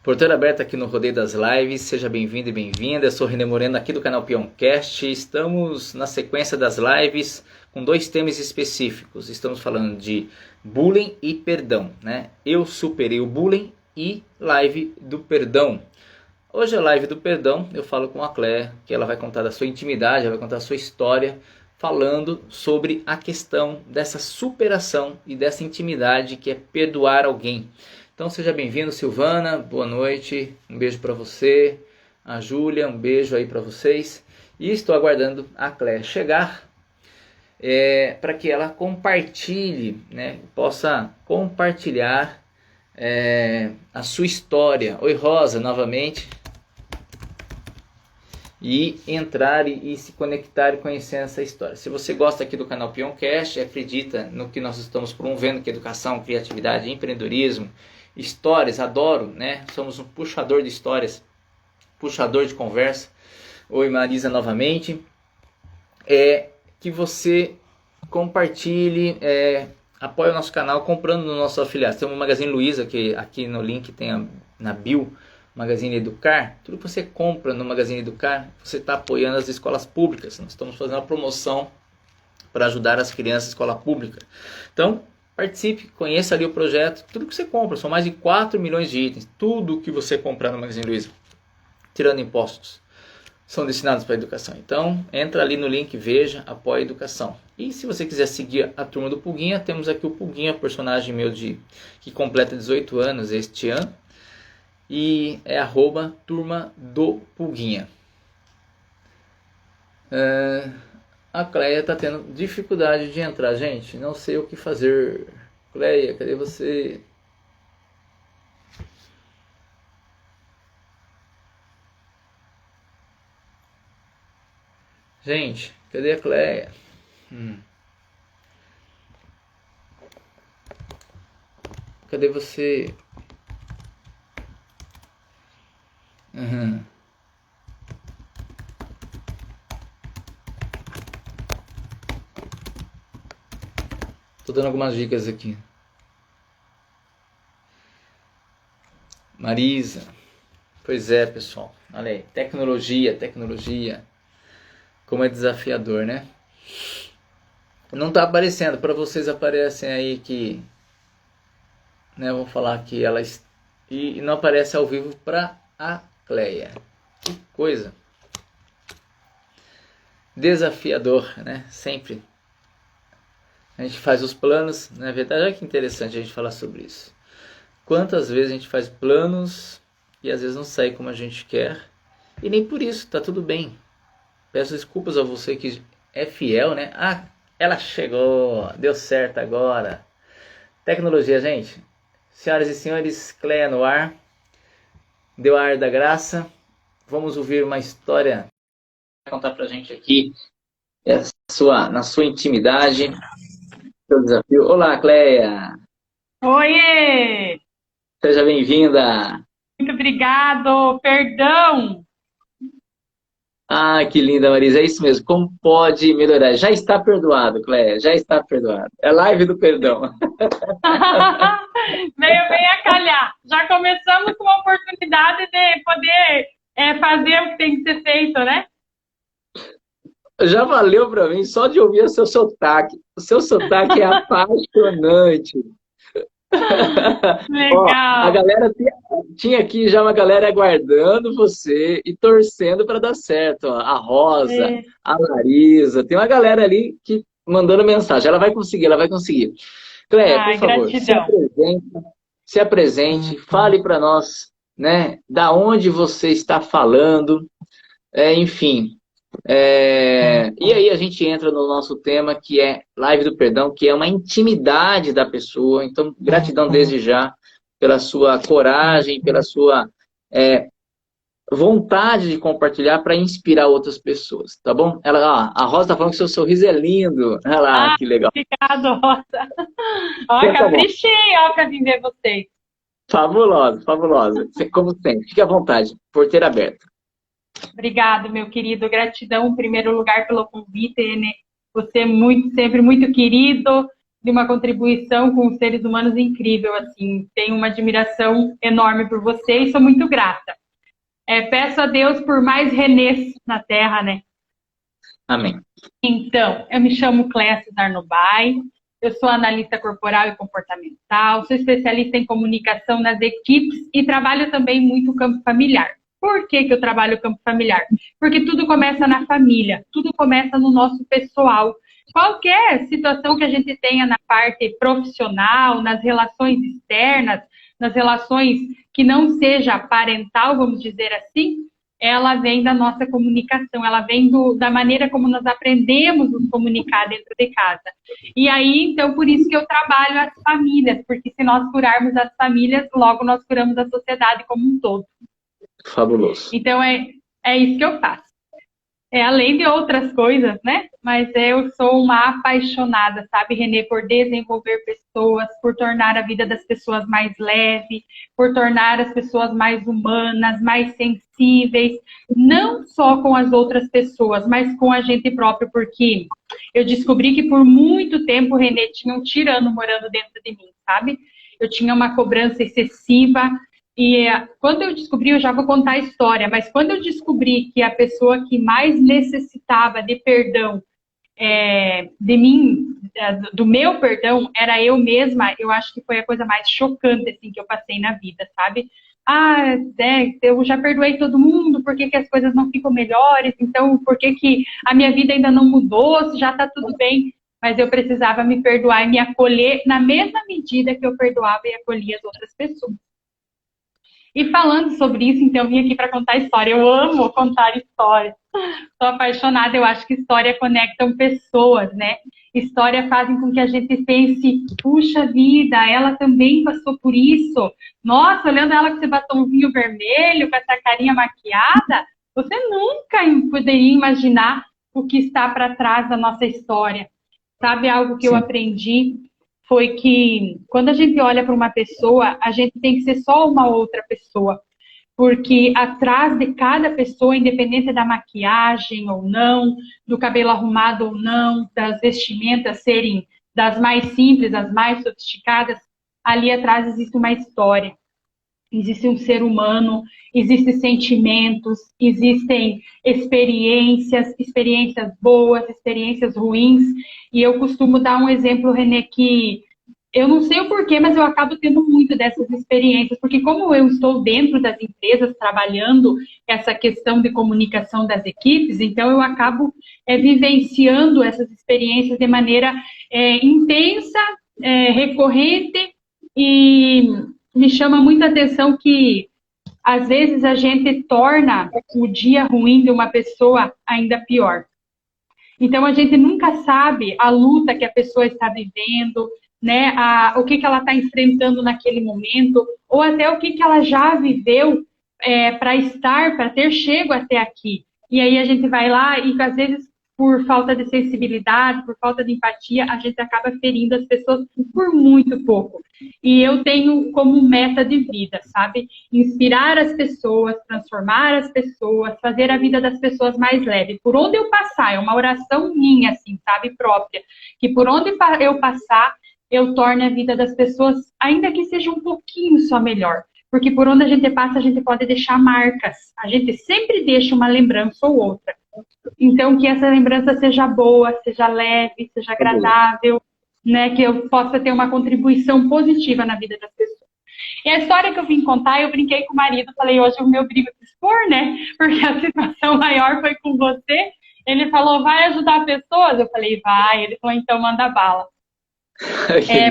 Porteira aberta aqui no Rodeio das Lives, seja bem-vindo e bem-vinda. Eu sou René Moreno aqui do canal Peoncast. Estamos na sequência das lives com dois temas específicos. Estamos falando de bullying e perdão, né? Eu superei o bullying e live do perdão. Hoje a live do perdão, eu falo com a Cléia, que ela vai contar da sua intimidade, ela vai contar da sua história, falando sobre a questão dessa superação e dessa intimidade que é perdoar alguém. Então seja bem-vindo, Silvana, boa noite, um beijo para você, a Júlia, um beijo aí para vocês. E estou aguardando a Cléia chegar para que ela compartilhe, né, possa compartilhar a sua história. Oi Rosa, novamente. E entrar e se conectar e conhecer essa história. Se você gosta aqui do canal Peoncast, acredita no que nós estamos promovendo, que é educação, criatividade, empreendedorismo, histórias, adoro, né? Somos um puxador de histórias, puxador de conversa. Oi Marisa novamente. Que você compartilhe, apoie o nosso canal comprando no nosso afiliado. Tem o Magazine Luiza, que aqui no link tem na bio, Magazine Educar. Tudo que você compra no Magazine Educar, você está apoiando as escolas públicas. Nós estamos fazendo uma promoção para ajudar as crianças na escola pública. Então, participe, conheça ali o projeto. Tudo que você compra, são mais de 4 milhões de itens. Tudo que você comprar no Magazine Luiza, tirando impostos, são destinados para a educação. Então, entra ali no link, veja, apoie a educação. E se você quiser seguir a turma do Pulguinha, temos aqui o Pulguinha, personagem meu que completa 18 anos este ano. E é @turma do Pulguinha. A Cléia está tendo dificuldade de entrar, gente. Não sei o que fazer. Cléia, cadê você? Gente, cadê a Cléia? Cadê você? Tô dando algumas dicas aqui. Marisa. Pois é, pessoal. Olha aí. Tecnologia. Como é desafiador, né? Não tá aparecendo. Para vocês aparecem aí que... né, vou falar que elas... E não aparece ao vivo para a Cléia. Que coisa. Desafiador, né? Sempre. A gente faz os planos, na verdade, olha que interessante a gente falar sobre isso. Quantas vezes a gente faz planos e às vezes não sai como a gente quer. E nem por isso, tá tudo bem. Peço desculpas a você que é fiel, né? Ah, ela chegou, deu certo agora. Tecnologia, gente. Senhoras e senhores, Cléia no ar. Deu a ar da graça. Vamos ouvir uma história. Vai contar pra gente aqui na sua intimidade. Seu desafio. Olá, Cléia. Oiê! Seja bem-vinda. Muito obrigado. Perdão. Ah, que linda, Marisa. É isso mesmo. Como pode melhorar? Já está perdoado, Cléia. Já está perdoado. É live do perdão. Veio bem a calhar. Já começamos com a oportunidade de poder fazer o que tem que ser feito, né? Já valeu para mim só de ouvir o seu sotaque. O seu sotaque é apaixonante. Legal. Ó, a galera tinha aqui já uma galera aguardando você e torcendo para dar certo. Ó. A Rosa, a Larisa, tem uma galera ali que mandando mensagem. Ela vai conseguir. Cléia, por favor, se apresente, fale para nós, né, da onde você está falando, enfim. E aí a gente entra no nosso tema, que é Live do Perdão, que é uma intimidade da pessoa. Então, gratidão desde já pela sua coragem, pela sua vontade de compartilhar para inspirar outras pessoas, tá bom? A Rosa está falando que seu sorriso é lindo. Olha lá, que legal. Obrigado, Rosa. Olha, caprichei para vir ver vocês. Fabulosa. Como sempre. Fique à vontade. Porteira aberta. Obrigado, meu querido. Gratidão, em primeiro lugar, pelo convite, né? Você é sempre muito querido. de uma contribuição com os seres humanos incrível, assim. Tenho uma admiração enorme por você e sou muito grata. Peço a Deus por mais Renês na Terra, né? Amém. Então, eu me chamo Clécia Zarnobai, eu sou analista corporal e comportamental, sou especialista em comunicação nas equipes e trabalho também muito o campo familiar. Por que eu trabalho o campo familiar? Porque tudo começa na família, tudo começa no nosso pessoal. Qualquer situação que a gente tenha na parte profissional, nas relações externas, nas relações que não seja parental, vamos dizer assim, ela vem da nossa comunicação, ela vem da maneira como nós aprendemos a nos comunicar dentro de casa. E aí, então, por isso que eu trabalho as famílias, porque se nós curarmos as famílias, logo nós curamos a sociedade como um todo. Fabuloso. Então, é isso que eu faço. Além de outras coisas, né? Mas eu sou uma apaixonada, sabe, Renê, por desenvolver pessoas, por tornar a vida das pessoas mais leve, por tornar as pessoas mais humanas, mais sensíveis, não só com as outras pessoas, mas com a gente próprio, porque eu descobri que por muito tempo, Renê, tinha um tirano morando dentro de mim, sabe? Eu tinha uma cobrança excessiva. E quando eu descobri, eu já vou contar a história, mas quando eu descobri que a pessoa que mais necessitava de perdão de mim, do meu perdão, era eu mesma, eu acho que foi a coisa mais chocante assim, que eu passei na vida, sabe? Eu já perdoei todo mundo, por que as coisas não ficam melhores? Então, por que a minha vida ainda não mudou, se já está tudo bem? Mas eu precisava me perdoar e me acolher na mesma medida que eu perdoava e acolhia as outras pessoas. E falando sobre isso, então, eu vim aqui para contar história. Eu amo contar histórias. Sou apaixonada. Eu acho que história conectam pessoas, né? História fazem com que a gente pense, puxa vida, ela também passou por isso. Nossa, olhando ela com esse batomzinho vermelho, com essa carinha maquiada, você nunca poderia imaginar o que está para trás da nossa história. Sabe algo que eu aprendi? Foi que quando a gente olha para uma pessoa, a gente tem que ser só uma outra pessoa. Porque atrás de cada pessoa, independente da maquiagem ou não, do cabelo arrumado ou não, das vestimentas serem das mais simples, das mais sofisticadas, ali atrás existe uma história. Existe um ser humano, existem sentimentos, existem experiências boas, experiências ruins. E eu costumo dar um exemplo, Renê, que eu não sei o porquê, mas eu acabo tendo muito dessas experiências, porque como eu estou dentro das empresas, trabalhando essa questão de comunicação das equipes, então eu acabo vivenciando essas experiências de maneira intensa, recorrente, e me chama muita atenção que, às vezes, a gente torna o dia ruim de uma pessoa ainda pior. Então, a gente nunca sabe a luta que a pessoa está vivendo, né? O que ela está enfrentando naquele momento, ou até o que ela já viveu para ter chego até aqui. E aí a gente vai lá e, às vezes, por falta de sensibilidade, por falta de empatia, a gente acaba ferindo as pessoas por muito pouco. E eu tenho como meta de vida, sabe? Inspirar as pessoas, transformar as pessoas, fazer a vida das pessoas mais leve. Por onde eu passar, é uma oração minha, assim, sabe, própria, que por onde eu passar, eu torne a vida das pessoas, ainda que seja um pouquinho só melhor. Porque por onde a gente passa, a gente pode deixar marcas. A gente sempre deixa uma lembrança ou outra. Então, que essa lembrança seja boa, seja leve, seja agradável, né? Que eu possa ter uma contribuição positiva na vida das pessoas. E a história que eu vim contar, eu brinquei com o marido, falei, hoje o meu brilho é expor, né? Porque a situação maior foi com você. Ele falou, vai ajudar pessoas? Eu falei, vai. Ele falou, então manda bala.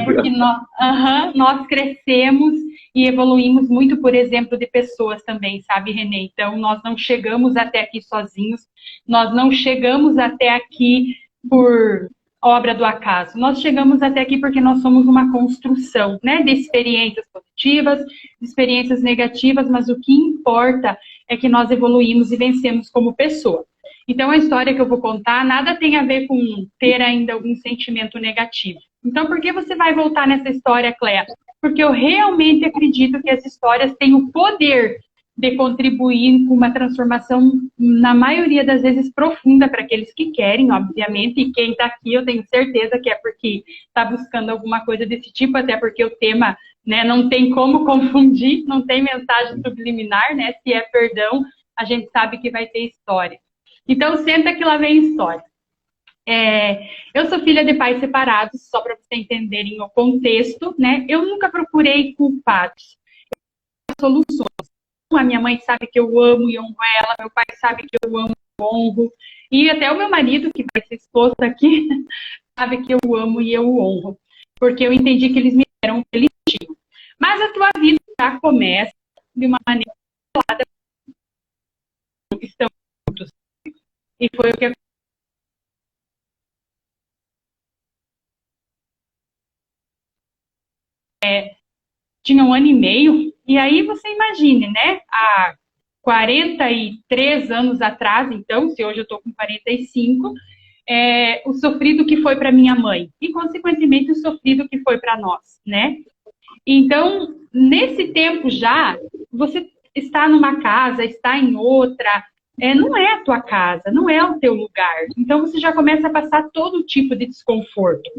Porque nós crescemos e evoluímos muito por exemplo de pessoas também, sabe, Renê? Então, nós não chegamos até aqui sozinhos, nós não chegamos até aqui por obra do acaso, nós chegamos até aqui porque nós somos uma construção, né, de experiências positivas, de experiências negativas, mas o que importa é que nós evoluímos e vencemos como pessoa. Então, a história que eu vou contar nada tem a ver com ter ainda algum sentimento negativo. Então, por que você vai voltar nessa história, Cléa? Porque eu realmente acredito que as histórias têm o poder de contribuir com uma transformação, na maioria das vezes, profunda para aqueles que querem, obviamente, e quem está aqui eu tenho certeza que é porque está buscando alguma coisa desse tipo, até porque o tema, né, não tem como confundir, não tem mensagem subliminar, né? Se é perdão, a gente sabe que vai ter história. Então, senta que lá vem história. Eu sou filha de pais separados, só para vocês entenderem o contexto, né? Eu nunca procurei culpados, soluções. A minha mãe sabe que eu amo e honro ela, meu pai sabe que eu amo e honro, e até o meu marido, que vai ser exposto aqui, sabe que eu amo e eu honro, porque eu entendi que eles me deram o que eles tinham. Mas a tua vida já começa de uma maneira isolada, estão juntos. E foi o que tinha 1 ano e meio, e aí você imagine, né? Há 43 anos atrás, então, se hoje eu estou com 45, o sofrido que foi para minha mãe, e consequentemente o sofrido que foi para nós, né? Então, nesse tempo já, você está numa casa, está em outra, não é a tua casa, não é o teu lugar. Então, você já começa a passar todo tipo de desconforto.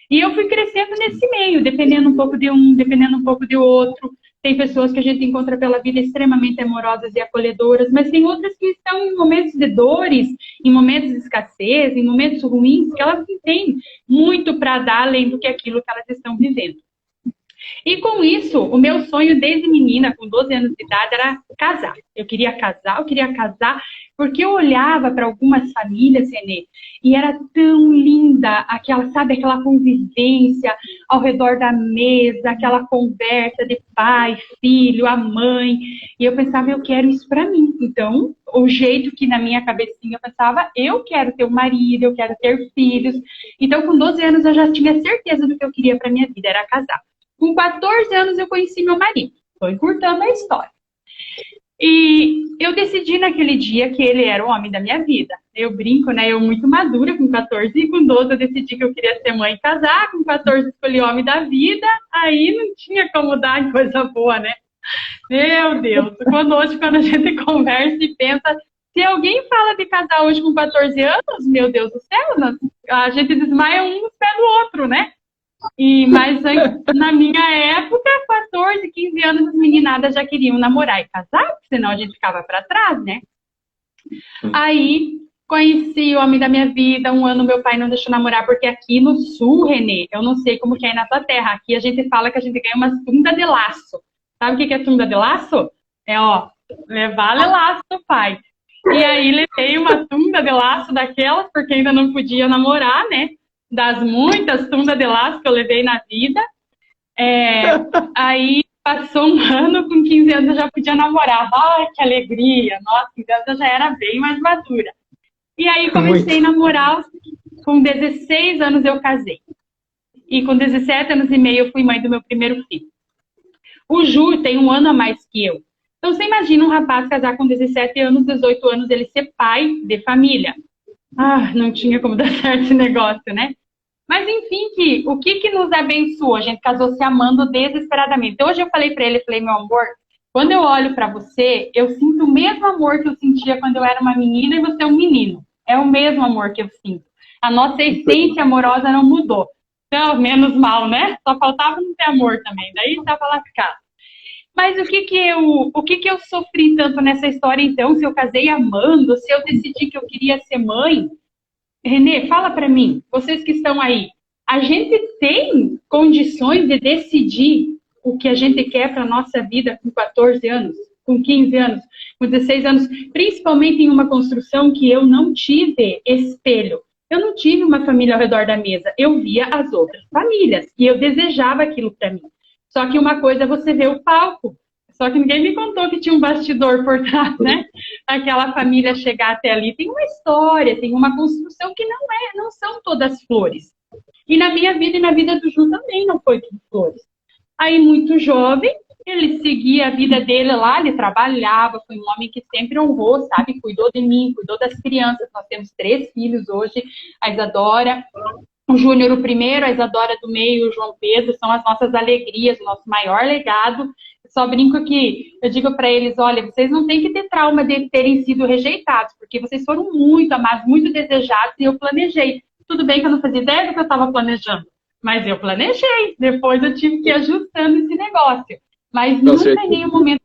E eu fui crescendo nesse meio, dependendo um pouco de um, dependendo um pouco de outro. Tem pessoas que a gente encontra pela vida extremamente amorosas e acolhedoras, mas tem outras que estão em momentos de dores, em momentos de escassez, em momentos ruins, que elas não têm muito para dar além do que aquilo que elas estão vivendo. E com isso, o meu sonho desde menina, com 12 anos de idade, era casar. Eu queria casar, porque eu olhava para algumas famílias, Renê, e era tão linda aquela, sabe, aquela convivência ao redor da mesa, aquela conversa de pai, filho, a mãe. E eu pensava, eu quero isso para mim. Então, o jeito que na minha cabecinha eu pensava, eu quero ter um marido, eu quero ter filhos. Então, com 12 anos, eu já tinha certeza do que eu queria para minha vida, era casar. Com 14 anos eu conheci meu marido. Estou encurtando a história. E eu decidi naquele dia que ele era o homem da minha vida. Eu brinco, né? Eu muito madura com 14 e com 12 eu decidi que eu queria ser mãe e casar. Com 14 escolhi o homem da vida. Aí não tinha como dar em coisa boa, né? Meu Deus. Hoje, quando a gente conversa e pensa, se alguém fala de casar hoje com 14 anos, meu Deus do céu, a gente desmaia um no pé do outro, né? Mas na minha época, 14, 15 anos, as meninadas já queriam namorar e casar, porque senão a gente ficava para trás, né? Aí conheci o homem da minha vida, 1 ano meu pai não deixou namorar, porque aqui no sul, Renê, eu não sei como que é aí na tua terra, aqui a gente fala que a gente ganha uma tunda de laço. Sabe o que é tunda de laço? Levar laço, pai. E aí levei uma tunda de laço daquelas, porque ainda não podia namorar, né? Das muitas tundas de laço que eu levei na vida. Aí passou 1 ano, com 15 anos eu já podia namorar. Ai, que alegria! Nossa, 15 anos eu já era bem mais madura. E aí comecei a namorar, com 16 anos eu casei. E com 17 anos e meio eu fui mãe do meu primeiro filho. O Ju tem 1 ano a mais que eu. Então você imagina um rapaz casar com 17 anos, 18 anos, ele ser pai de família. Não tinha como dar certo esse negócio, né? Mas, enfim, o que nos abençoou? A gente casou se amando desesperadamente. Hoje eu falei pra ele, meu amor, quando eu olho pra você, eu sinto o mesmo amor que eu sentia quando eu era uma menina e você é um menino. É o mesmo amor que eu sinto. A nossa essência amorosa não mudou. Então, menos mal, né? Só faltava não ter amor também. Daí estava lascado. Mas o que eu sofri tanto nessa história, então? Se eu casei amando, se eu decidi que eu queria ser mãe... Renê, fala para mim, vocês que estão aí, a gente tem condições de decidir o que a gente quer para a nossa vida com 14 anos, com 15 anos, com 16 anos, principalmente em uma construção que eu não tive espelho. Eu não tive uma família ao redor da mesa, eu via as outras famílias e eu desejava aquilo para mim. Só que uma coisa é você ver o palco. Só que ninguém me contou que tinha um bastidor por trás, né? Aquela família chegar até ali. Tem uma história, tem uma construção que não são todas flores. E na minha vida e na vida do Ju também não foi tudo flores. Aí, muito jovem, ele seguia a vida dele lá, ele trabalhava, foi um homem que sempre honrou, sabe? Cuidou de mim, cuidou das crianças. Nós temos 3 filhos hoje, a Isadora, o Júnior o primeiro, a Isadora do meio, o João Pedro, são as nossas alegrias, o nosso maior legado. só brinco que eu digo para eles, olha, vocês não têm que ter trauma de terem sido rejeitados, porque vocês foram muito amados, muito desejados, e eu planejei. Tudo bem que eu não fazia ideia do que eu estava planejando, mas eu planejei. Depois eu tive que ir ajustando esse negócio. Mas nunca em nenhum momento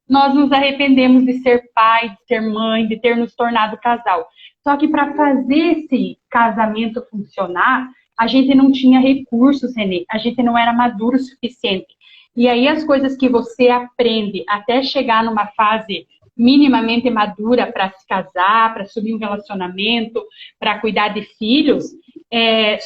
nós nos arrependemos de ser pai, de ser mãe, de ter nos tornado casal. Só que para fazer esse casamento funcionar, a gente não tinha recursos, Renê. A gente não era maduro o suficiente. E aí as coisas que você aprende até chegar numa fase minimamente madura para se casar, para assumir um relacionamento, para cuidar de filhos,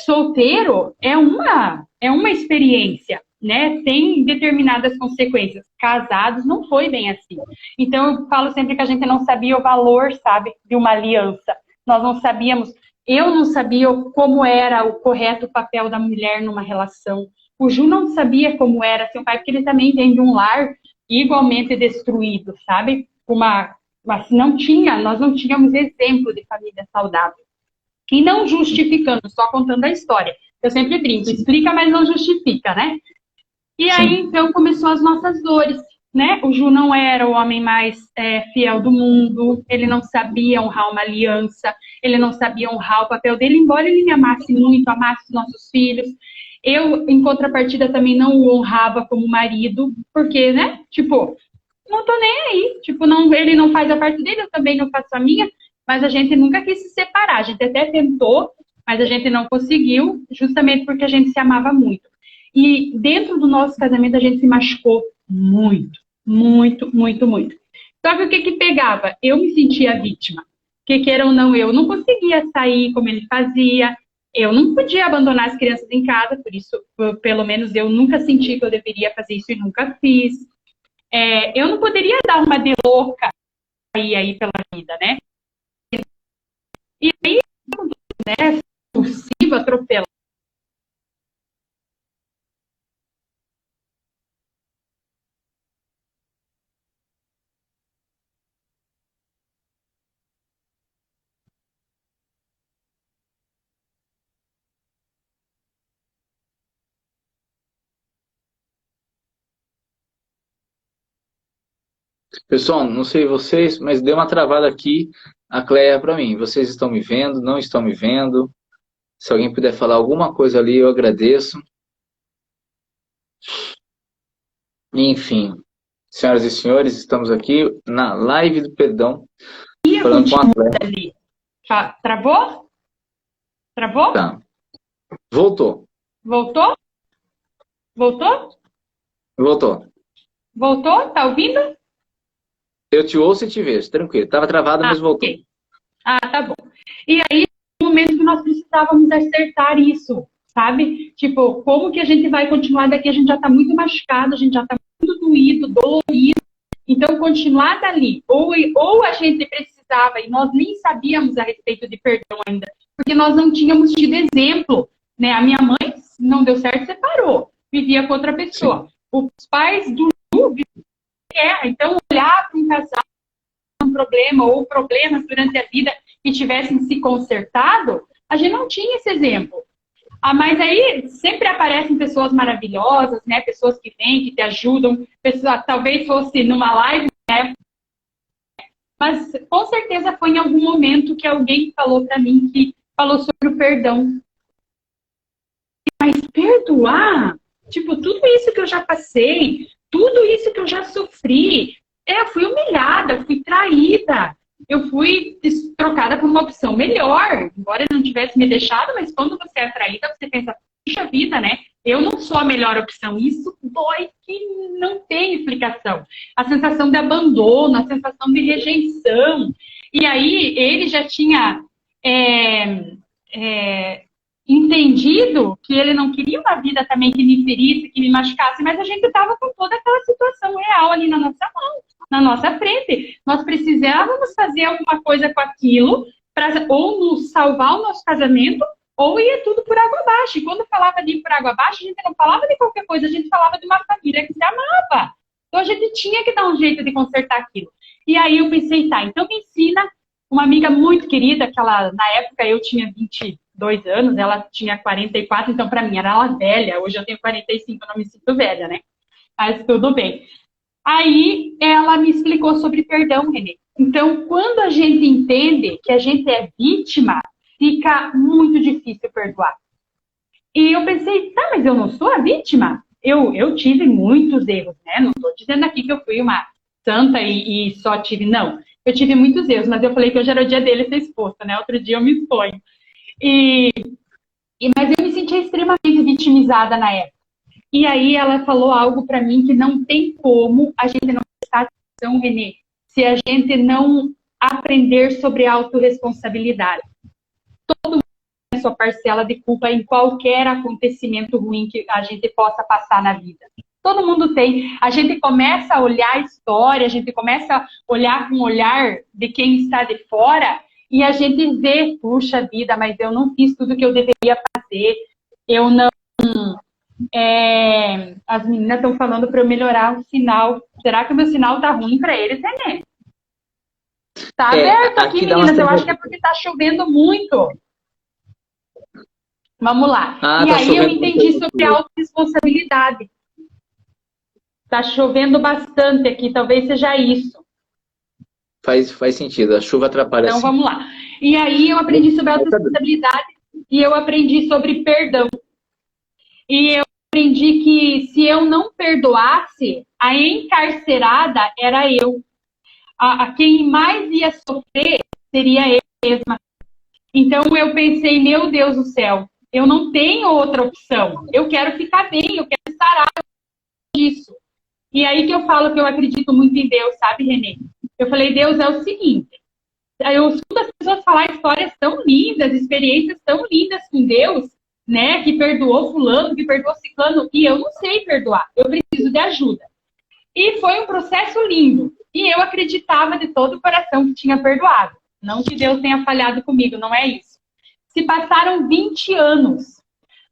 solteiro é uma experiência, né? Tem determinadas consequências. Casados não foi bem assim. Então eu falo sempre que a gente não sabia o valor, sabe, de uma aliança. Nós não sabíamos, eu não sabia como era o correto papel da mulher numa relação. O Ju não sabia como era seu pai, porque ele também vem de um lar igualmente destruído, sabe? Mas nós não tínhamos exemplo de família saudável. E não justificando, só contando a história. Eu sempre brinco, explica, mas não justifica, né? E aí, então, começou as nossas dores, né? O Ju não era o homem mais fiel do mundo, ele não sabia honrar uma aliança, ele não sabia honrar o papel dele, embora ele me amasse muito, amasse os nossos filhos. Eu, em contrapartida, também não o honrava como marido, porque, né? Tipo, não tô nem aí. Tipo, não, ele não faz a parte dele, eu também não faço a minha, mas a gente nunca quis se separar. A gente até tentou, mas a gente não conseguiu, justamente porque a gente se amava muito. E dentro do nosso casamento a gente se machucou muito, muito, muito, muito. Só que o que pegava? Eu me sentia vítima. Que queira ou não, eu não conseguia sair como ele fazia, eu não podia abandonar as crianças em casa, por isso, pelo menos, eu nunca senti que eu deveria fazer isso e nunca fiz. Eu não poderia dar uma de louca aí pela vida, né? E aí, né, possível atropelar. Pessoal, não sei vocês, mas deu uma travada aqui, a Cleia para mim. Vocês estão me vendo? Não estão me vendo? Se alguém puder falar alguma coisa ali, eu agradeço. Enfim, senhoras e senhores, estamos aqui na live do perdão, falando com a Cleia. Ali. Travou? Travou? Tá. Voltou. Voltou? Voltou? Voltou. Voltou? Tá ouvindo? Eu te ouço e te vejo, tranquilo. Estava travada, mas voltou. Okay. Tá bom. E aí, no momento que nós precisávamos acertar isso, sabe? Tipo, como que a gente vai continuar daqui? A gente já está muito machucado, a gente já está muito doído, dolorido. Então, continuar dali. Ou a gente precisava, e nós nem sabíamos a respeito de perdão ainda, porque nós não tínhamos tido exemplo, né? A minha mãe não deu certo, separou. Vivia com outra pessoa. Sim. Os pais do Ju viviam em guerra. Então, olhar para um casal um problema ou problemas durante a vida que tivessem se consertado, a gente não tinha esse exemplo. Mas aí sempre aparecem pessoas maravilhosas, né? Pessoas que vêm, que te ajudam, pessoas, talvez fosse numa live, né? Mas com certeza foi em algum momento que alguém falou para mim, que falou sobre o perdão. Mas perdoar? Tipo, tudo isso que eu já passei, tudo isso que eu já sofri, eu fui humilhada, eu fui traída, eu fui trocada por uma opção melhor, embora ele não tivesse me deixado, mas quando você é traída, você pensa, puxa vida, né? Eu não sou a melhor opção. Isso dói que não tem explicação. A sensação de abandono, a sensação de rejeição. E aí ele já tinha entendido que ele não queria uma vida também que me ferisse, que me machucasse, mas a gente estava com toda aquela situação real ali na nossa mão, na nossa frente. Nós precisávamos fazer alguma coisa com aquilo para ou nos salvar o nosso casamento, ou ia tudo por água abaixo. E quando falava de ir por água abaixo, a gente não falava de qualquer coisa, a gente falava de uma família que se amava. Então a gente tinha que dar um jeito de consertar aquilo. E aí eu pensei, tá, então me ensina. Uma amiga muito querida, que ela, na época eu tinha 22 anos, ela tinha 44, então para mim era ela velha. Hoje eu tenho 45, eu não me sinto velha, né? Mas tudo bem. Aí ela me explicou sobre perdão, Renê. Então, quando a gente entende que a gente é vítima, fica muito difícil perdoar. E eu pensei, tá, mas eu não sou a vítima? Eu tive muitos erros, né? Não estou dizendo aqui que eu fui uma santa e só tive, não. Eu tive muitos erros, mas eu falei que hoje era o dia dele ser exposto, né? Outro dia eu me exponho. Mas eu me sentia extremamente vitimizada na época. E aí ela falou algo para mim que não tem como a gente não prestar atenção, Renê, se a gente não aprender sobre autorresponsabilidade. Todo mundo tem a sua parcela de culpa em qualquer acontecimento ruim que a gente possa passar na vida. Todo mundo tem. A gente começa a olhar a história, a gente começa a olhar com o olhar de quem está de fora e a gente vê, puxa vida, mas eu não fiz tudo o que eu deveria fazer, eu não... as meninas estão falando para eu melhorar o sinal. Será que o meu sinal tá ruim para eles, Renê? Tá aberto aqui, meninas. Eu acho que é porque tá chovendo muito. Vamos lá. E aí eu entendi sobre a autorresponsabilidade. Tá chovendo bastante aqui, talvez seja isso. Faz sentido, a chuva atrapalha. Então vamos lá. E aí eu aprendi sobre a autorresponsabilidade e eu aprendi sobre perdão. E eu aprendi que se eu não perdoasse, a encarcerada era eu. A quem mais ia sofrer seria eu mesma. Então eu pensei, meu Deus do céu, eu não tenho outra opção. Eu quero ficar bem, eu quero sarar disso. E aí que eu falo que eu acredito muito em Deus, sabe, Renê? Eu falei, Deus, é o seguinte, eu escuto as pessoas falar histórias tão lindas, experiências tão lindas com Deus, né, que perdoou fulano, que perdoou ciclano, e eu não sei perdoar, eu preciso de ajuda. E foi um processo lindo, e eu acreditava de todo o coração que tinha perdoado. Não que Deus tenha falhado comigo, não é isso. Se passaram 20 anos.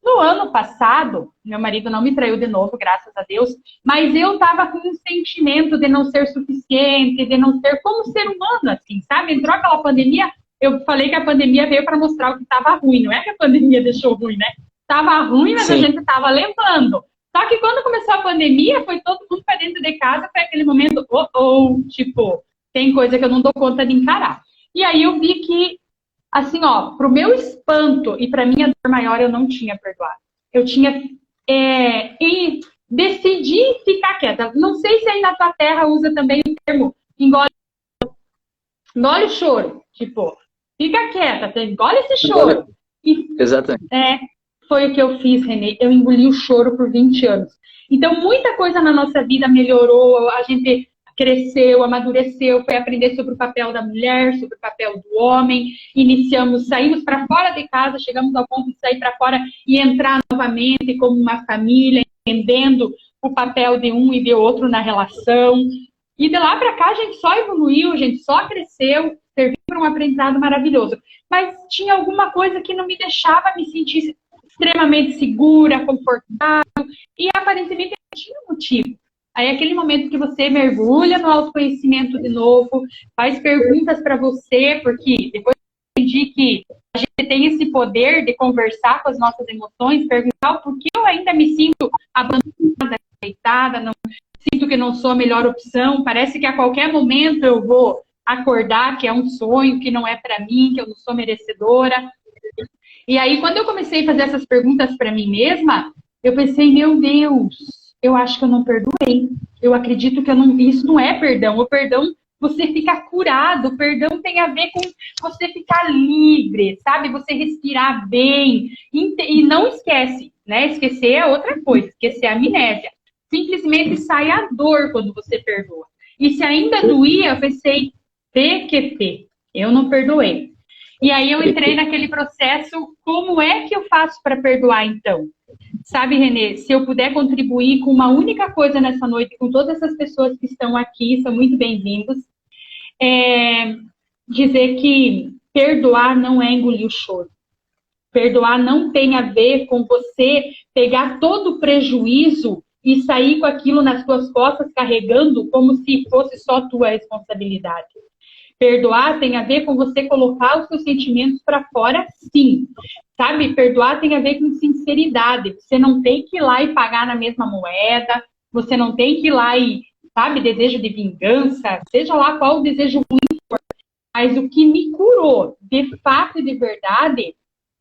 No ano passado, meu marido não me traiu de novo, graças a Deus, mas eu estava com um sentimento de não ser suficiente, de não ser como ser humano, assim, sabe? Entrou aquela pandemia, eu falei que a pandemia veio para mostrar o que estava ruim, não é que a pandemia deixou ruim, né? Estava ruim, mas Sim. A gente estava levando. Só que quando começou a pandemia, foi todo mundo para dentro de casa, foi aquele momento, tipo, tem coisa que eu não dou conta de encarar. E aí eu vi que, assim, ó, pro meu espanto e pra minha dor maior, eu não tinha perdoado. Eu tinha e decidi ficar quieta. Não sei se aí na tua terra usa também o termo engole o choro. Tipo, fica quieta, engole esse choro. Exatamente. Foi o que eu fiz, Renê. Eu engoli o choro por 20 anos. Então, muita coisa na nossa vida melhorou, a gente cresceu, amadureceu, foi aprender sobre o papel da mulher, sobre o papel do homem, saímos para fora de casa, chegamos ao ponto de sair para fora e entrar novamente como uma família, entendendo o papel de um e de outro na relação. E de lá para cá a gente só evoluiu, a gente só cresceu, serviu para um aprendizado maravilhoso. Mas tinha alguma coisa que não me deixava me sentir extremamente segura, confortável, e aparentemente não tinha motivo. Aí é aquele momento que você mergulha no autoconhecimento de novo, faz perguntas para você, porque depois eu entendi que a gente tem esse poder de conversar com as nossas emoções, perguntar o porquê eu ainda me sinto abandonada, rejeitada, não sinto que não sou a melhor opção, parece que a qualquer momento eu vou acordar que é um sonho, que não é para mim, que eu não sou merecedora. E aí, quando eu comecei a fazer essas perguntas para mim mesma, eu pensei, meu Deus, eu acho que eu não perdoei. Eu acredito que isso não é perdão. O perdão, você fica curado. O perdão tem a ver com você ficar livre, sabe? Você respirar bem. E não esquece, né? Esquecer é outra coisa. Esquecer é amnésia. Simplesmente sai a dor quando você perdoa. E se ainda doía, eu pensei, PQP, eu não perdoei. E aí eu entrei naquele processo, como é que eu faço para perdoar então? Sabe, Renê, se eu puder contribuir com uma única coisa nessa noite, com todas essas pessoas que estão aqui, são muito bem-vindos, dizer que perdoar não é engolir o choro. Perdoar não tem a ver com você pegar todo o prejuízo e sair com aquilo nas suas costas carregando como se fosse só tua responsabilidade. Perdoar tem a ver com você colocar os seus sentimentos para fora, sim. Sabe? Perdoar tem a ver com sinceridade. Você não tem que ir lá e pagar na mesma moeda. Você não tem que ir lá e, sabe, desejo de vingança, seja lá qual o desejo ruim for. Mas o que me curou, de fato e de verdade,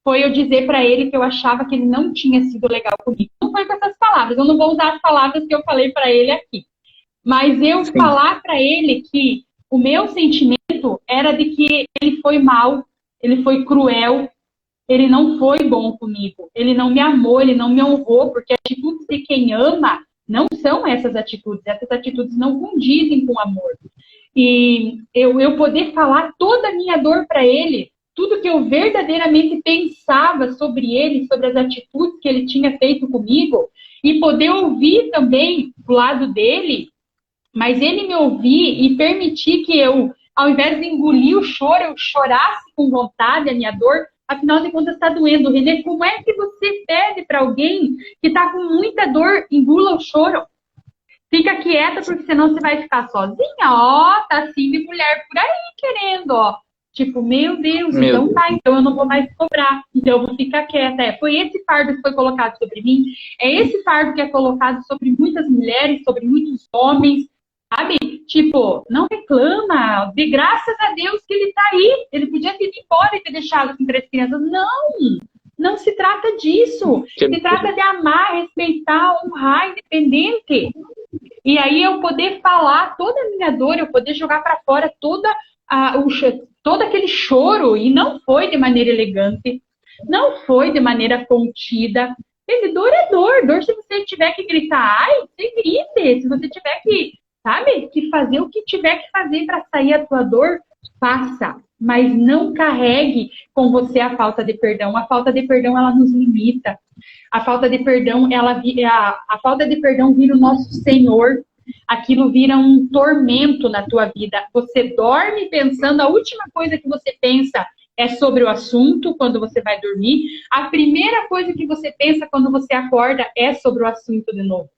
foi eu dizer para ele que eu achava que ele não tinha sido legal comigo. Não foi com essas palavras, eu não vou usar as palavras que eu falei para ele aqui. Mas eu Sim. falar para ele que o meu sentimento era de que ele foi mal, ele foi cruel, ele não foi bom comigo, ele não me amou, ele não me honrou, porque atitudes de quem ama não são essas atitudes não condizem com amor. E eu poder falar toda a minha dor para ele, tudo que eu verdadeiramente pensava sobre ele, sobre as atitudes que ele tinha feito comigo, e poder ouvir também do lado dele, mas ele me ouvir e permitir que eu, ao invés de engolir o choro, eu chorasse com vontade a minha dor. Afinal de contas, está doendo. Renê, como é que você pede para alguém que está com muita dor, engula o choro? Fica quieta, porque senão você vai ficar sozinha. Ó, tá assim de mulher por aí querendo, ó. Tipo, meu Deus, então tá, então eu não vou mais cobrar. Então eu vou ficar quieta. Foi esse fardo que foi colocado sobre mim. É esse fardo que é colocado sobre muitas mulheres, sobre muitos homens. Sabe? Tipo, não reclama. De graças a Deus que ele tá aí. Ele podia ter ido embora e ter deixado com 3 crianças. Não! Não se trata disso. Se trata de amar, respeitar, honrar, independente. E aí eu poder falar toda a minha dor, eu poder jogar para fora todo aquele choro. E não foi de maneira elegante. Não foi de maneira contida. Dor é dor. Dor, se você tiver que gritar, ai, você grite. Se você tiver que, sabe, que fazer o que tiver que fazer para sair a tua dor, faça. Mas não carregue com você a falta de perdão. A falta de perdão, ela nos limita. A falta de perdão, a falta de perdão vira o nosso Senhor. Aquilo vira um tormento na tua vida. Você dorme pensando, a última coisa que você pensa é sobre o assunto quando você vai dormir. A primeira coisa que você pensa quando você acorda é sobre o assunto de novo.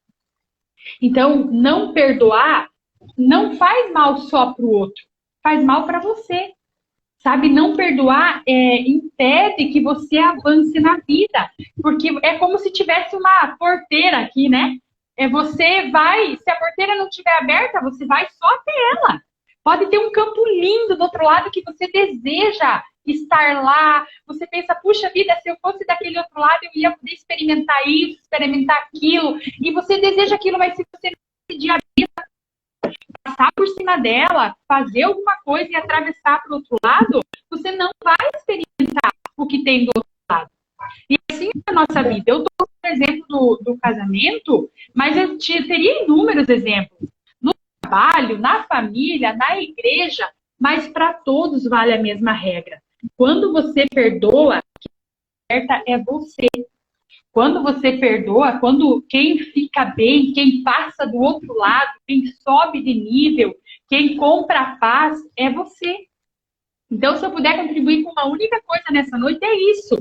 Então, não perdoar não faz mal só para o outro, faz mal para você. Sabe, não perdoar impede que você avance na vida. Porque é como se tivesse uma porteira aqui, né? Você vai, se a porteira não estiver aberta, você vai só até ela. Pode ter um campo lindo do outro lado que você deseja estar lá. Você pensa, puxa vida, se eu fosse daquele outro lado, eu ia poder experimentar isso, experimentar aquilo. E você deseja aquilo, mas se você não decidir passar por cima dela, fazer alguma coisa e atravessar para o outro lado, você não vai experimentar o que tem do outro lado. E assim é a nossa vida. Eu dou o exemplo do casamento, mas eu teria inúmeros exemplos. No trabalho, na família, na igreja, mas para todos vale a mesma regra. Quando você perdoa, quem acerta é você. Quando você perdoa, quando quem fica bem, quem passa do outro lado, quem sobe de nível, quem compra a paz, é você. Então, se eu puder contribuir com uma única coisa nessa noite, é isso.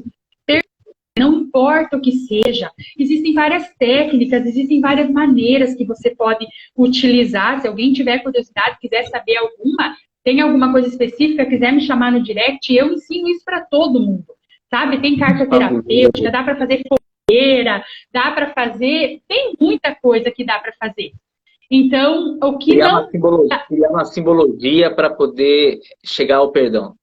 Não importa o que seja. Existem várias técnicas, existem várias maneiras que você pode utilizar. Se alguém tiver curiosidade, quiser saber alguma, tem alguma coisa específica, quiser me chamar no direct, eu ensino isso para todo mundo. Sabe? Tem carta terapêutica, dá para fazer dá para fazer, tem muita coisa que dá para fazer. Então, o que criar uma simbologia para poder chegar ao perdão.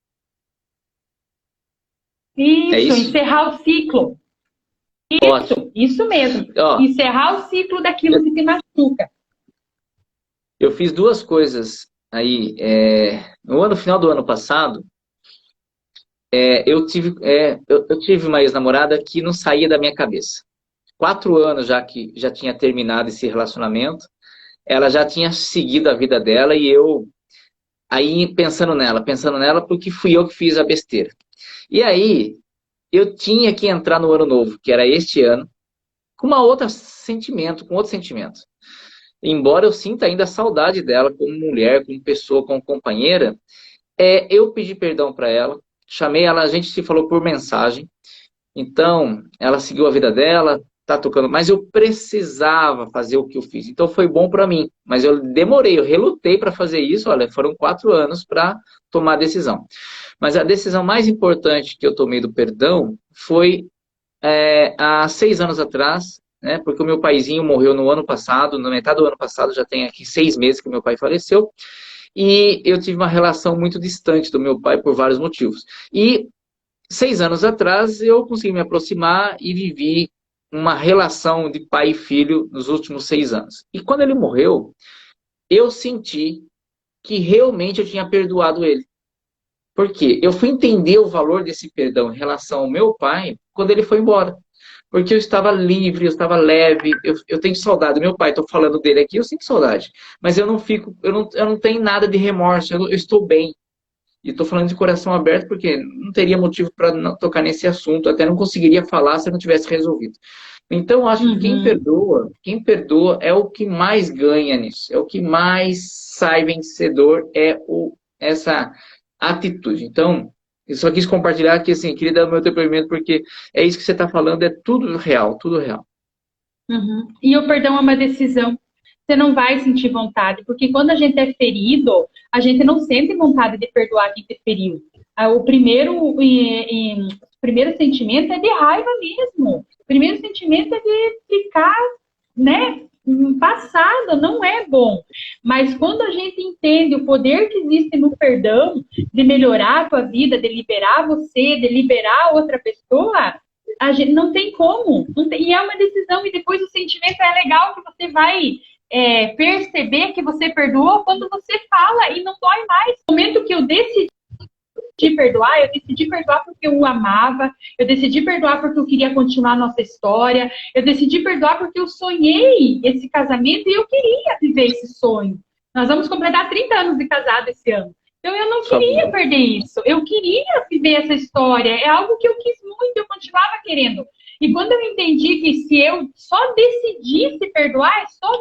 Isso, encerrar o ciclo. Isso mesmo. Encerrar o ciclo daquilo que te machuca. Eu fiz 2 coisas aí. No final do ano passado, eu tive uma ex-namorada que não saía da minha cabeça. 4 anos já que já tinha terminado esse relacionamento, ela já tinha seguido a vida dela e eu aí pensando nela porque fui eu que fiz a besteira. E aí eu tinha que entrar no ano novo, que era este ano, com outro sentimento. Embora eu sinta ainda saudade dela como mulher, como pessoa, como companheira, eu pedi perdão para ela. Chamei ela, a gente se falou por mensagem. Então, ela seguiu a vida dela, tá tocando. Mas eu precisava fazer o que eu fiz. Então, foi bom para mim. Mas eu demorei, eu relutei para fazer isso. Olha, foram 4 anos para tomar a decisão. Mas a decisão mais importante que eu tomei do perdão foi, há 6 anos atrás, né? Porque o meu paizinho morreu no ano passado, na metade do ano passado, já tem aqui 6 meses que meu pai faleceu, e eu tive uma relação muito distante do meu pai por vários motivos. E 6 anos atrás eu consegui me aproximar e vivi uma relação de pai e filho nos últimos 6 anos. E quando ele morreu, eu senti que realmente eu tinha perdoado ele. Por quê? Eu fui entender o valor desse perdão em relação ao meu pai quando ele foi embora. Porque eu estava livre, eu estava leve, eu tenho saudade do meu pai, estou falando dele aqui, eu sinto saudade. Mas eu não fico, eu não tenho nada de remorso, eu estou bem. E estou falando de coração aberto porque não teria motivo para não tocar nesse assunto, até não conseguiria falar se eu não tivesse resolvido. Então, eu acho que quem perdoa é o que mais ganha nisso, é o que mais sai vencedor, essa atitude. Então, eu só quis compartilhar que, assim, queria dar o meu depoimento, porque é isso que você está falando, é tudo real, tudo real. Uhum. E o perdão é uma decisão. Você não vai sentir vontade, porque quando a gente é ferido, a gente não sente vontade de perdoar quem te feriu. O primeiro sentimento é de raiva mesmo. O primeiro sentimento é de ficar, né, passado, não é bom. Mas quando a gente entende o poder que existe no perdão, de melhorar a tua vida, de liberar você, de liberar outra pessoa, a gente não tem como. Não tem, e é uma decisão, e depois o sentimento é legal que você vai perceber que você perdoou quando você fala e não dói mais. No momento que eu decidi perdoar, eu decidi perdoar porque eu o amava, eu decidi perdoar porque eu queria continuar a nossa história, eu decidi perdoar porque eu sonhei esse casamento e eu queria viver esse sonho. Nós vamos completar 30 anos de casado esse ano. Então eu não queria perder isso, eu queria viver essa história, é algo que eu quis muito, eu continuava querendo. E quando eu entendi que se eu só decidisse perdoar, é só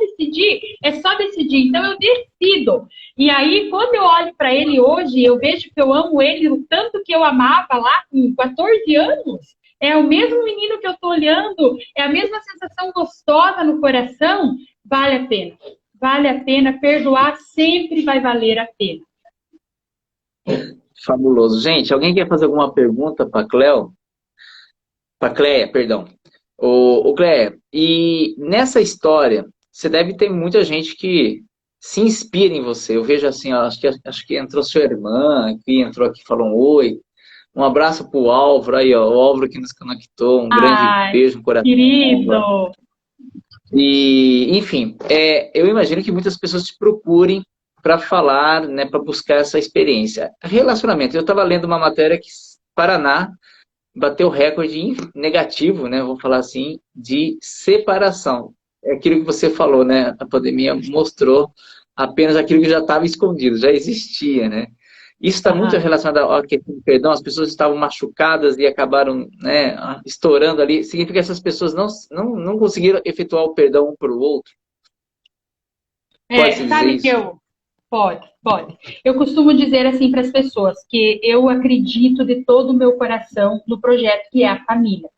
decidir, então eu decido. E aí, quando eu olho para ele hoje, eu vejo que eu amo ele o tanto que eu amava lá com 14 anos. É o mesmo menino que eu estou olhando, é a mesma sensação gostosa no coração. Vale a pena. Vale a pena, perdoar sempre vai valer a pena. Fabuloso. Gente, alguém quer fazer alguma pergunta para Cleo? Para Cleia, perdão. O Cleia, e nessa história, você deve ter muita gente que se inspira em você. Eu vejo assim, ó, acho que entrou sua irmã, que entrou aqui, falou um oi. Um abraço pro Álvaro aí, ó, o Álvaro que nos conectou. Um grande beijo no coração. Querido! E, enfim, eu imagino que muitas pessoas te procurem para falar, né, para buscar essa experiência. Relacionamento. Eu estava lendo uma matéria que Paraná bateu recorde negativo, né, vou falar assim, de separação. É aquilo que você falou, né? A pandemia mostrou apenas aquilo que já estava escondido, já existia, né? Isso está muito relacionado ao questão do perdão. As pessoas estavam machucadas e acabaram, né, estourando ali. Significa que essas pessoas não conseguiram efetuar o perdão um para o outro? Pode sabe que eu... Pode. Eu costumo dizer assim para as pessoas que eu acredito de todo o meu coração no projeto que é a família.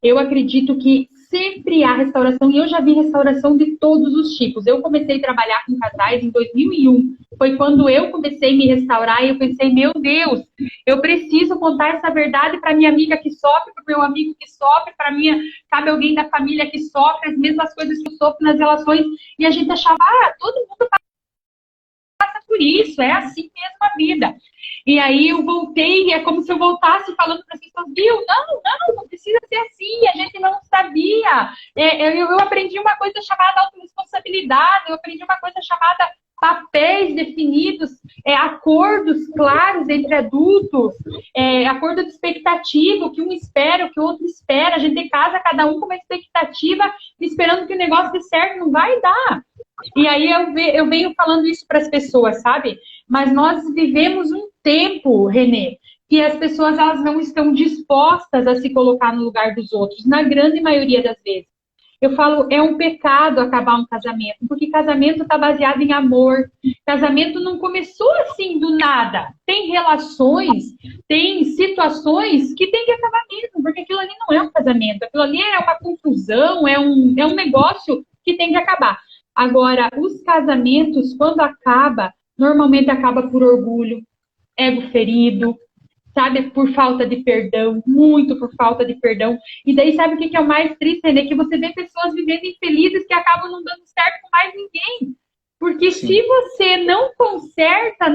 Eu acredito que sempre há restauração, e eu já vi restauração de todos os tipos. Eu comecei a trabalhar com casais em 2001. Foi quando eu comecei a me restaurar e eu pensei, meu Deus, eu preciso contar essa verdade para minha amiga que sofre, para o meu amigo que sofre, para minha, sabe, alguém da família que sofre, as mesmas coisas que eu sofro nas relações. E a gente achava, todo mundo passa por isso, é assim mesmo a vida. E aí eu voltei, é como se eu voltasse falando para as pessoas, viu? Não precisa ser assim, a gente não sabia. Eu aprendi uma coisa chamada autorresponsabilidade, eu aprendi uma coisa chamada papéis definidos, acordos claros entre adultos, acordo de expectativa, o que um espera, o que o outro espera. A gente casa cada um com uma expectativa, esperando que o negócio dê certo, não vai dar. E aí eu venho falando isso para as pessoas, sabe? Mas nós vivemos um tempo, Renê, que as pessoas elas não estão dispostas a se colocar no lugar dos outros, na grande maioria das vezes. Eu falo, é um pecado acabar um casamento, porque casamento está baseado em amor. Casamento não começou assim do nada. Tem relações, tem situações que tem que acabar mesmo, porque aquilo ali não é um casamento, aquilo ali é uma confusão, é um negócio que tem que acabar. Agora, os casamentos, quando acaba, normalmente acaba por orgulho, ego ferido, sabe? Por falta de perdão, muito por falta de perdão. E daí, sabe o que é o mais triste, Renê? Que você vê pessoas vivendo infelizes que acabam não dando certo com mais ninguém. Porque Sim. se você não conserta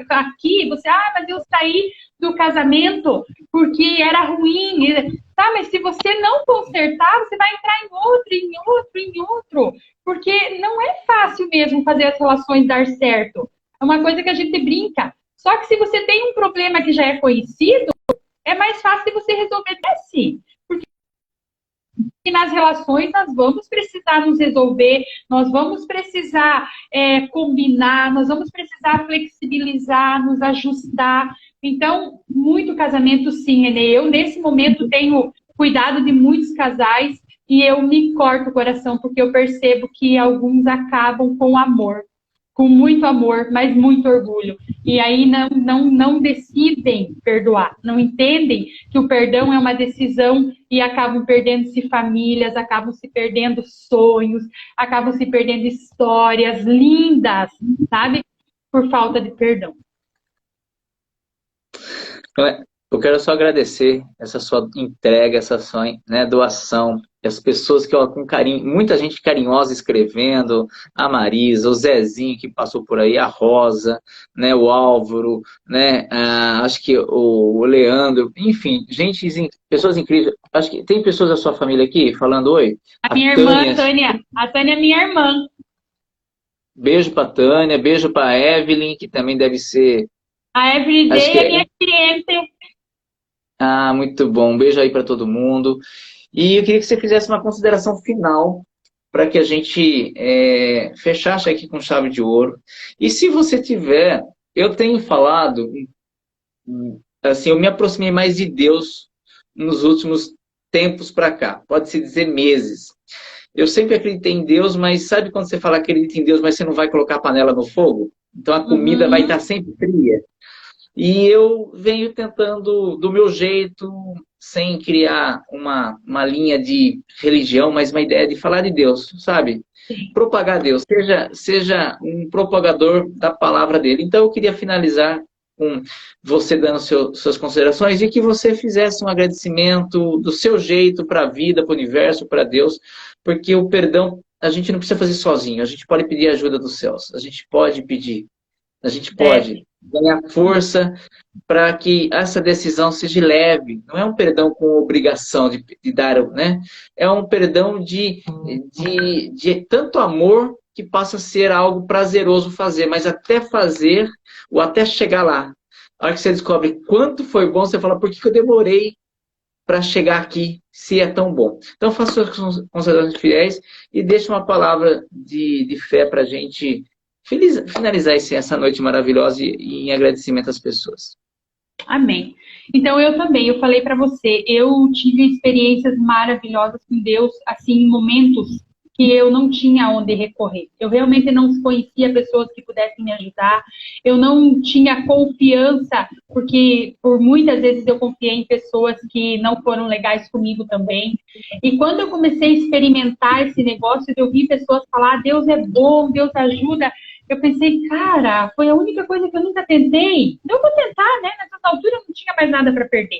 aqui, você, mas eu saí do casamento porque era ruim. Tá, mas se você não consertar, você vai entrar em outro, em outro, em outro. Porque não é fácil mesmo fazer as relações dar certo. É uma coisa que a gente brinca. Só que se você tem um problema que já é conhecido, é mais fácil de você resolver assim. E nas relações nós vamos precisar nos resolver, nós vamos precisar combinar, nós vamos precisar flexibilizar, nos ajustar. Então, muito casamento sim, Renê. Eu, nesse momento, tenho cuidado de muitos casais e eu me corto o coração, porque eu percebo que alguns acabam com amor. Com muito amor, mas muito orgulho. E aí não decidem perdoar, não entendem que o perdão é uma decisão e acabam perdendo-se famílias, acabam se perdendo sonhos, acabam se perdendo histórias lindas, sabe? Por falta de perdão. Eu quero só agradecer essa sua entrega, essa sua, né, doação, as pessoas que, ó, com carinho, muita gente carinhosa escrevendo, a Marisa, o Zezinho que passou por aí, a Rosa, né, o Álvaro, né, acho que o Leandro, enfim, pessoas incríveis. Acho que tem pessoas da sua família aqui falando oi. A minha irmã, Tânia. A Tânia é minha irmã. Beijo para Tânia, beijo para Evelyn, que também deve ser. A Everyday é minha cliente. Ah, muito bom. Um beijo aí para todo mundo. E eu queria que você fizesse uma consideração final para que a gente fechasse aqui com chave de ouro. E se você tiver, eu tenho falado, assim, eu me aproximei mais de Deus nos últimos tempos para cá. Pode-se dizer meses. Eu sempre acreditei em Deus, mas sabe quando você fala que acredita em Deus, mas você não vai colocar a panela no fogo? Então a comida vai estar sempre fria. E eu venho tentando, do meu jeito, sem criar uma linha de religião, mas uma ideia de falar de Deus, sabe? Propagar Deus, seja um propagador da palavra dele. Então eu queria finalizar com você dando suas considerações e que você fizesse um agradecimento do seu jeito para a vida, para o universo, para Deus, porque o perdão a gente não precisa fazer sozinho, a gente pode pedir ajuda dos céus, a gente pode pedir. A gente pode ganhar força para que essa decisão seja leve. Não é um perdão com obrigação de dar, né? É um perdão de tanto amor que passa a ser algo prazeroso fazer, mas até fazer ou até chegar lá. A hora que você descobre quanto foi bom, você fala, por que eu demorei para chegar aqui, se é tão bom? Então, faça suas considerações fiéis e deixe uma palavra de fé para a gente finalizar essa noite maravilhosa e em agradecimento às pessoas. Amém. Então, eu também, eu falei para você, eu tive experiências maravilhosas com Deus, assim, em momentos que eu não tinha onde recorrer. Eu realmente não conhecia pessoas que pudessem me ajudar, eu não tinha confiança, porque por muitas vezes eu confiei em pessoas que não foram legais comigo também. E quando eu comecei a experimentar esse negócio de ouvir pessoas falar, Deus é bom, Deus ajuda, eu pensei, cara, foi a única coisa que eu nunca tentei. Eu vou tentar, né? Nessa altura eu não tinha mais nada para perder.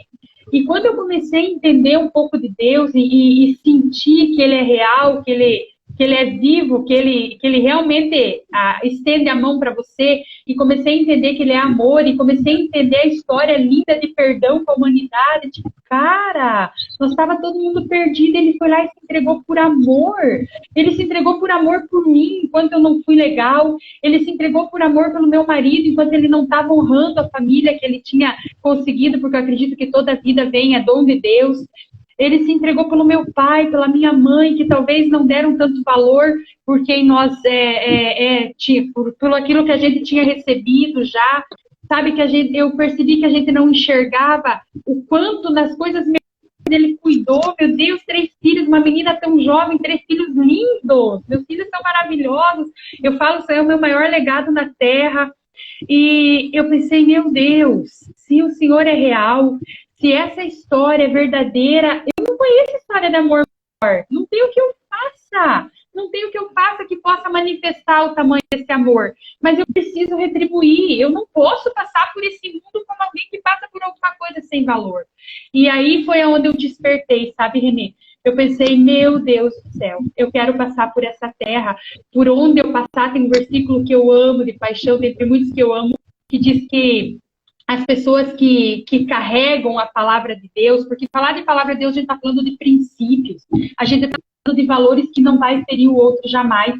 E quando eu comecei a entender um pouco de Deus e sentir que Ele é real, que Ele é vivo, que ele realmente estende a mão para você, e comecei a entender que Ele é amor, e comecei a entender a história linda de perdão com a humanidade. Tipo, cara, nós estava todo mundo perdido, Ele foi lá e se entregou por amor. Ele se entregou por amor por mim, enquanto eu não fui legal. Ele se entregou por amor pelo meu marido, enquanto ele não estava honrando a família que ele tinha conseguido, porque eu acredito que toda vida vem, é dom de Deus. Ele se entregou pelo meu pai, pela minha mãe, que talvez não deram tanto valor porque nós, por aquilo que a gente tinha recebido já. Sabe, que eu percebi que a gente não enxergava o quanto nas coisas ele cuidou. Meu Deus, 3 filhos, uma menina tão jovem, 3 filhos lindos. Meus filhos são maravilhosos. Eu falo, isso é o meu maior legado na Terra. E eu pensei, meu Deus, se o Senhor é real, se essa história é verdadeira, eu não conheço história de amor maior. Não tem o que eu faça. Não tem o que eu faça que possa manifestar o tamanho desse amor. Mas eu preciso retribuir. Eu não posso passar por esse mundo como alguém que passa por alguma coisa sem valor. E aí foi onde eu despertei, sabe, Renê? Eu pensei, meu Deus do céu, eu quero passar por essa terra. Por onde eu passar, tem um versículo que eu amo, de paixão, dentre muitos que eu amo, que diz que as pessoas que carregam a palavra de Deus, porque falar de palavra de Deus, a gente está falando de princípios, a gente está falando de valores que não vai ferir o outro jamais.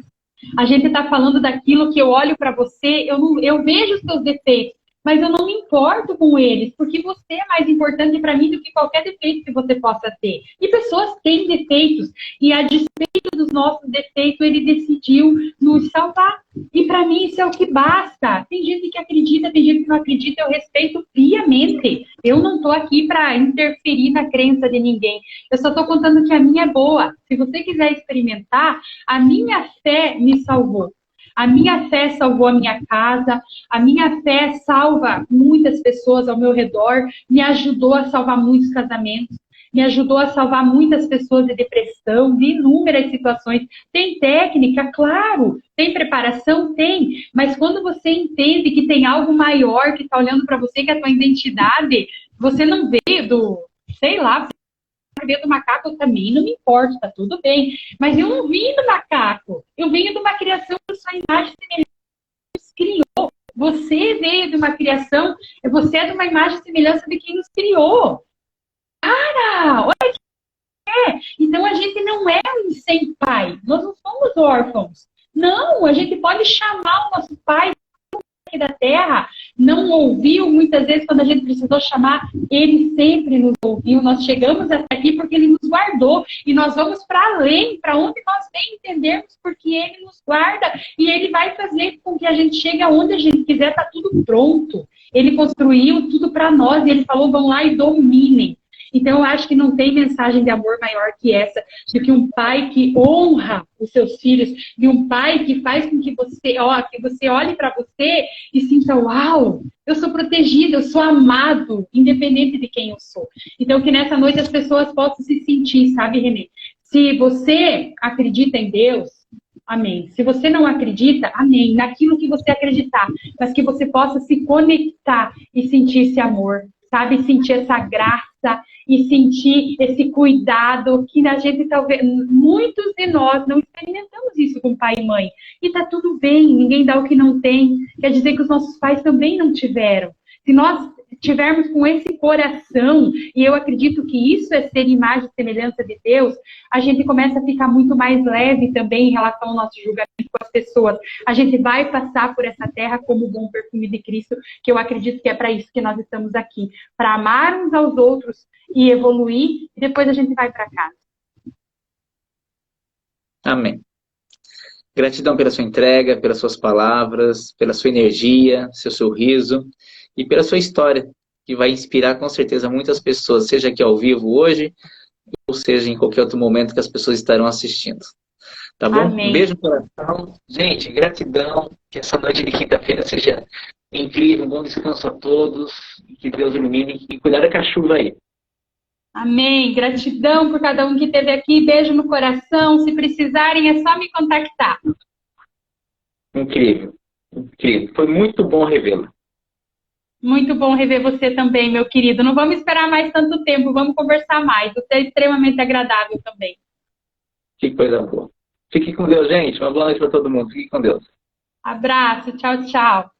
A gente está falando daquilo que eu olho para você, eu vejo os seus defeitos, mas eu não me importo com eles, porque você é mais importante para mim do que qualquer defeito que você possa ter. E pessoas têm defeitos, e a despeito dos nossos defeitos, ele decidiu nos salvar. E para mim isso é o que basta. Tem gente que acredita, tem gente que não acredita, eu respeito piamente. Eu não estou aqui para interferir na crença de ninguém. Eu só estou contando que a minha é boa. Se você quiser experimentar, a minha fé me salvou. A minha fé salvou a minha casa, a minha fé salva muitas pessoas ao meu redor, me ajudou a salvar muitos casamentos, me ajudou a salvar muitas pessoas de depressão, de inúmeras situações. Tem técnica, claro, tem preparação, tem, mas quando você entende que tem algo maior que está olhando para você, que é a tua identidade, você não vê do, sei lá, veio do macaco, eu também não me importo, tá tudo bem. Mas eu não vim do macaco. Eu venho de uma criação que sua imagem e semelhança nos criou. Você veio de uma criação, você é de uma imagem e semelhança de quem nos criou. Cara, olha que é. Então a gente não é um sem pai. Nós não somos órfãos. Não, a gente pode chamar o nosso pai aqui da terra, não ouviu muitas vezes quando a gente precisou chamar, ele sempre nos ouviu. Nós chegamos até aqui porque ele nos guardou e nós vamos para além, para onde nós bem entendemos, porque ele nos guarda e ele vai fazer com que a gente chegue aonde a gente quiser, tá tudo pronto. Ele construiu tudo para nós e ele falou, vão lá e dominem. Então, eu acho que não tem mensagem de amor maior que essa, do que um pai que honra os seus filhos, de um pai que faz com que você olhe para você e sinta, uau, eu sou protegida, eu sou amado, independente de quem eu sou. Então, que nessa noite as pessoas possam se sentir, sabe, Renê? Se você acredita em Deus, amém. Se você não acredita, amém. Naquilo que você acreditar, mas que você possa se conectar e sentir esse amor, sabe? Sentir essa graça e sentir esse cuidado que a gente talvez, muitos de nós não experimentamos isso com pai e mãe. E tá tudo bem, ninguém dá o que não tem. Quer dizer que os nossos pais também não tiveram. Se nós tivermos com esse coração, e eu acredito que isso é ser imagem e semelhança de Deus, a gente começa a ficar muito mais leve também em relação ao nosso julgamento com as pessoas. A gente vai passar por essa terra como o bom perfume de Cristo, que eu acredito que é para isso que nós estamos aqui, para amar uns aos outros e evoluir, e depois a gente vai para casa. Amém. Gratidão pela sua entrega, pelas suas palavras, pela sua energia, seu sorriso e pela sua história, que vai inspirar com certeza muitas pessoas, seja aqui ao vivo hoje, ou seja em qualquer outro momento que as pessoas estarão assistindo. Tá bom? Amém. Um beijo no coração. Gente, gratidão. Que essa noite de quinta-feira seja incrível. Um bom descanso a todos. Que Deus ilumine. E cuidado com a chuva aí. Amém. Gratidão por cada um que esteve aqui. Beijo no coração. Se precisarem, é só me contactar. Incrível. Incrível. Foi muito bom revê-la. Muito bom rever você também, meu querido. Não vamos esperar mais tanto tempo. Vamos conversar mais. Você é extremamente agradável também. Que coisa boa. Fique com Deus, gente. Uma boa noite para todo mundo. Fique com Deus. Abraço. Tchau, tchau.